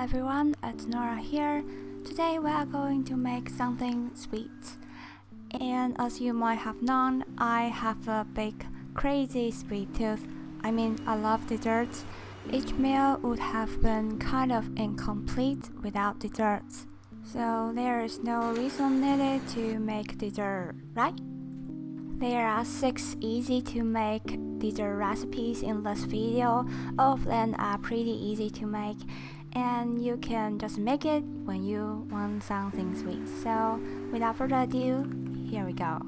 everyone, it's Nora here. Today we are going to make something sweet. And as you might have known, I have a big, crazy sweet tooth. I love desserts. Each meal would have been kind of incomplete without desserts. So there is no reason needed to make dessert, right? There are 6 easy to make dessert recipes in this video. All of them are pretty easy to make, and you can just make it when you want something sweet. So without further ado, here we go.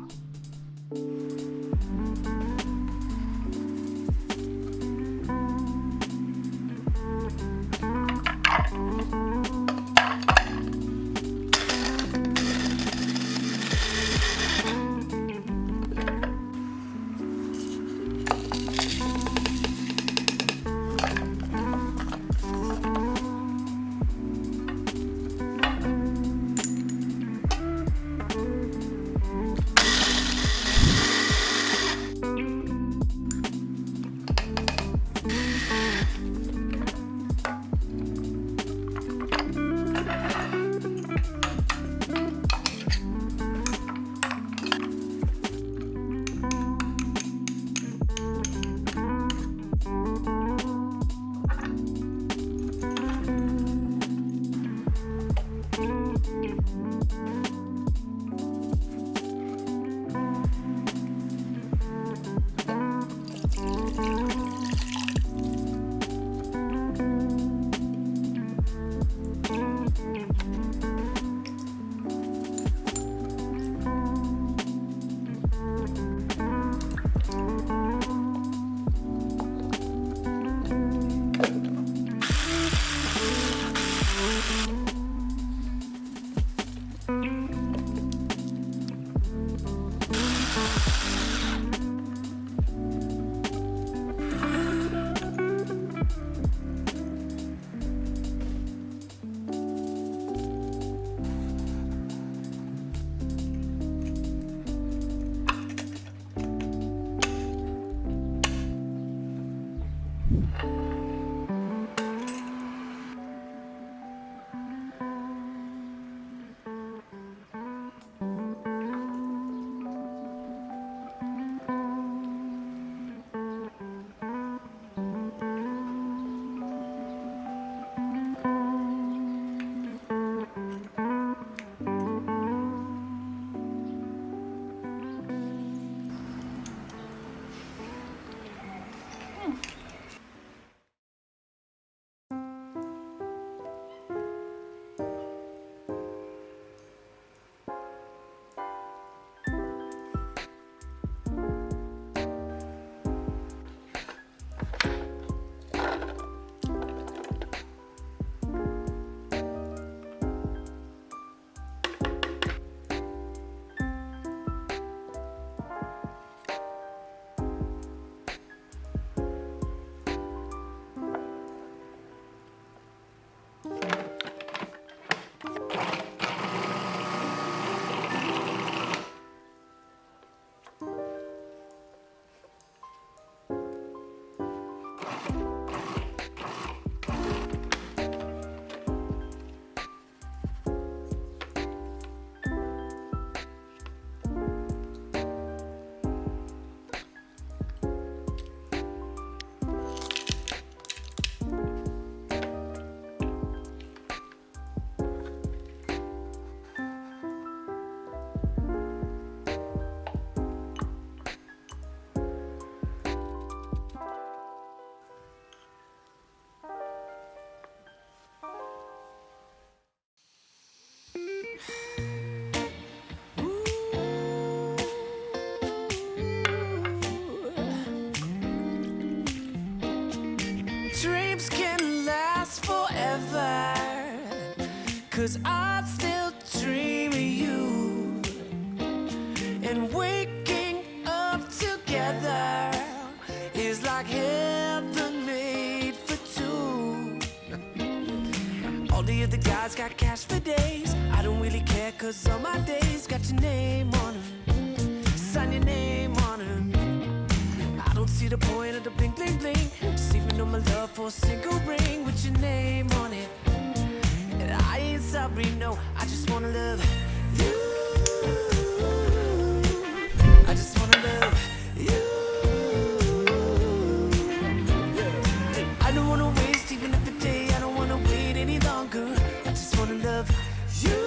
Dreams can last forever, 'cause I still dream of you. And waking up together is like heaven made for two. All the other guys got cash for days. I don't really care, 'cause all my days got your name on them. Sign your name on them. I don't see the point of the bling bling bling. Just even know my love for a single ring with your name on it. I ain't sorry, no, I just wanna love you. I just wanna love you. I don't wanna waste even if a day, I don't wanna wait any longer. I just wanna love you.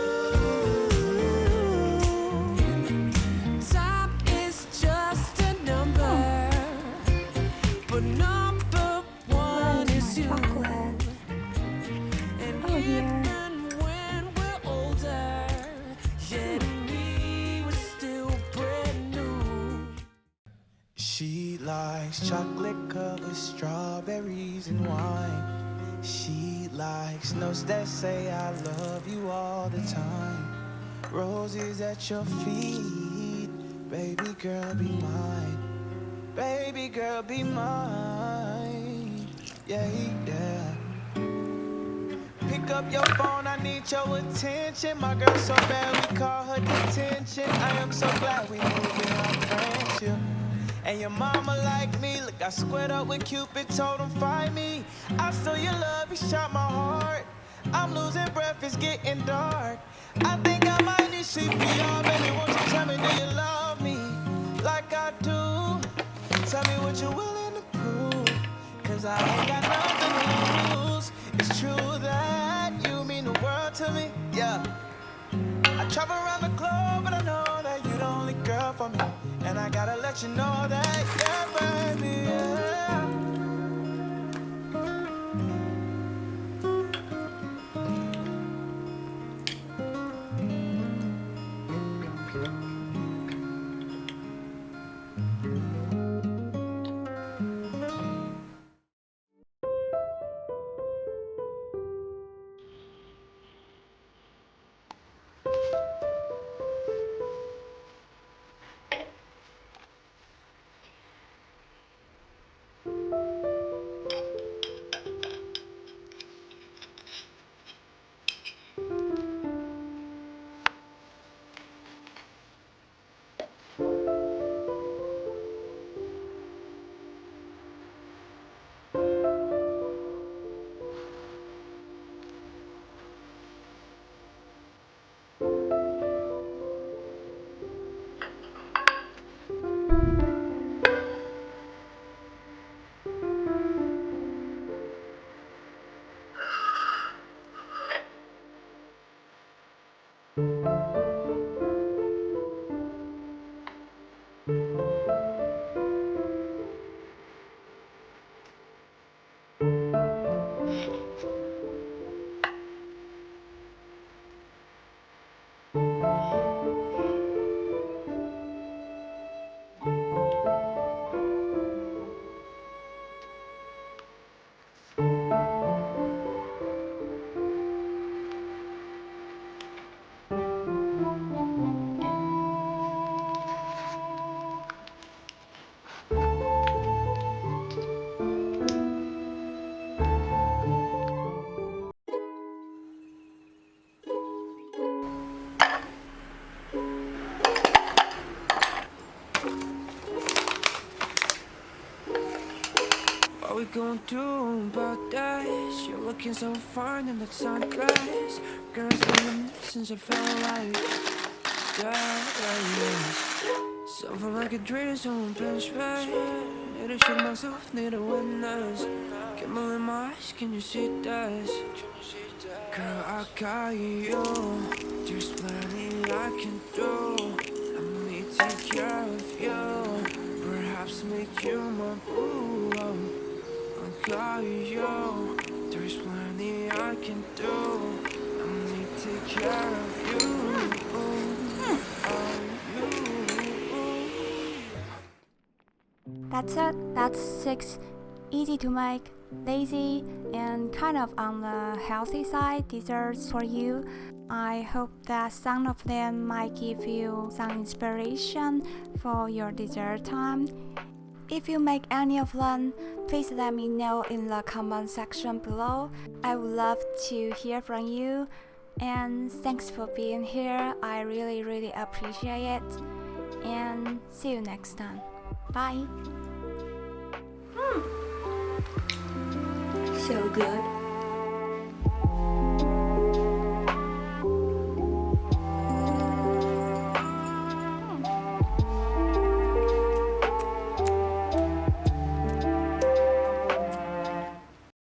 Time is just a number, but number one is you. And even when we're older, yet me was still brand new. She likes chocolate covered strawberries and wine. She likes notes that say I love you all the time. Roses at your feet, baby girl be mine. Baby girl be mine. Yeah, yeah. Pick up your phone, I need your attention. My girl so bad we call her detention. I am so glad we moved in our friendship. And your mama like me, look, I squared up with Cupid, told him find me. I stole your love, you shot my heart. I'm losing breath, it's getting dark. I think I might need CPR, baby, won't you tell me, do you love me like I do? Tell me what you're willing to prove, cause I ain't got nothing to lose. It's true that you mean the world to me, yeah. I travel around the globe, but I know that you're the only girl for me. And I gotta let you know that, yeah, baby, yeah. What we gonna do about that? You're looking so fine in that sunglass. Girls been since I felt like that. Something like a dream, someone pinch back. Need to shake myself, need a witness. Camel in my eyes, can you see that? Girl, I got you. There's plenty I can do. Let me take care of you. Perhaps make you my boo. I got you. There's plenty I can do. Let me take care of you. That's it. That's 6 easy to make, lazy, and kind of on the healthy side desserts for you. I hope that some of them might give you some inspiration for your dessert time. If you make any of them, please let me know in the comment section below. I would love to hear from you. And thanks for being here. I really appreciate it. And see you next time. Bye. So good.